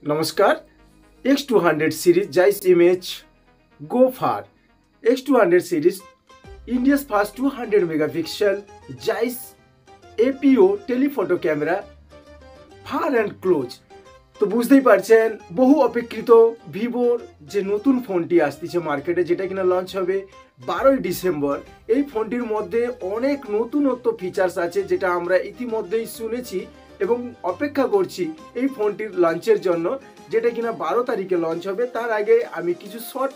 नमस्कार। X200 series Zeiss image go far. X200 series India's first 200 megapixel Zeiss APO telephoto camera far and close। তো বুঝতেই পারছেন বহু অপেক্ষিত ভিভোর যে নতুন ফোনটি আসছে মার্কেটে, যেটা কিনা লঞ্চ হবে 12ই ডিসেম্বর। এই ফোনটির মধ্যে অনেক নতুনত্ব ফিচার্স আছে যেটা আমরা ইতিমধ্যেই শুনেছি এবং অপেক্ষা করছি এই ফোনটির লঞ্চের জন্য, যেটা কিনা 12 তারিখে লঞ্চ হবে। তার আগে আমি কিছু শর্ট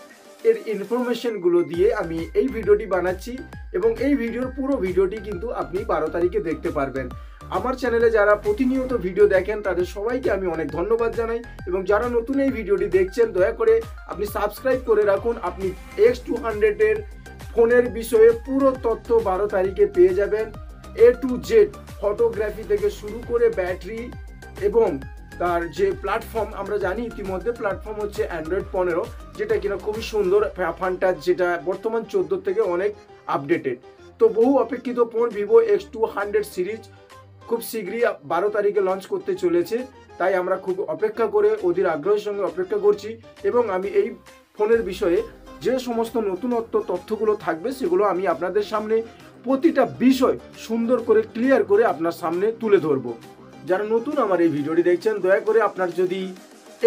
এর ইনফরমেশনগুলো দিয়ে আমি এই ভিডিওটি বানাচ্ছি এবং এই ভিডিওর পুরো ভিডিওটি কিন্তু আপনি 12 তারিখে দেখতে পারবেন। আমার চ্যানেলে যারা প্রতিনিয়ত ভিডিও দেখেন তাদের সবাইকে আমি অনেক ধন্যবাদ জানাই এবং যারা নতুন এই ভিডিওটি দেখছেন দয়া করে আপনি সাবস্ক্রাইব করে রাখুন। আপনি X200 এর ফোনের বিষয়ে পুরো তথ্য 12 তারিখে পেয়ে যাবেন। A to Z ফটোগ্রাফি থেকে শুরু করে ব্যাটারি এবং তার যে প্ল্যাটফর্ম, আমরা জানি ইতিমধ্যে প্ল্যাটফর্ম হচ্ছে অ্যান্ড্রয়েড 15, যেটা কিনা খুবই সুন্দর ফান্টাচ, যেটা বর্তমান 14 থেকে অনেক আপডেটেড। তো বহু অপেক্ষিত ফোন ভিভো X200 সিরিজ খুব শীঘ্রই 12 তারিখে লঞ্চ করতে চলেছে, তাই আমরা খুব অপেক্ষা করে অধীর আগ্রহের সঙ্গে অপেক্ষা করছি এবং আমি এই ফোনের বিষয়ে যে সমস্ত নতুনত্ব তথ্যগুলো থাকবে সেগুলো আমি আপনাদের সামনে প্রতিটা বিষয় সুন্দর করে ক্লিয়ার করে আপনার সামনে তুলে ধরবো। যারা নতুন আমার এই ভিডিওটি দেখছেন দয়া করে আপনার যদি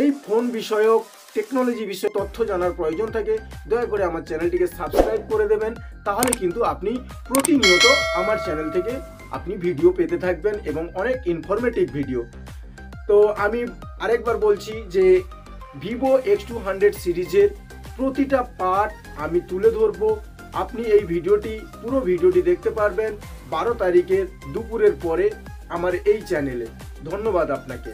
এই ফোন বিষয়ক টেকনোলজি বিষয়ে তথ্য জানার প্রয়োজন থাকে দয়া করে আমার চ্যানেলটিকে সাবস্ক্রাইব করে দেবেন, তাহলে কিন্তু আপনি প্রতিনিয়ত আমার চ্যানেল থেকে আপনি ভিডিও পেতে থাকবেন এবং অনেক ইনফরমেটিভ ভিডিও। তো আমি আরেকবার বলছি যে ভিভো X200 সিরিজের প্রতিটা পার্ট আমি তুলে ধরবো। আপনি এই ভিডিওটি পুরো ভিডিওটি দেখতে পারবেন 12 তারিখের দুপুরের পরে আমার এই চ্যানেলে। ধন্যবাদ আপনাকে।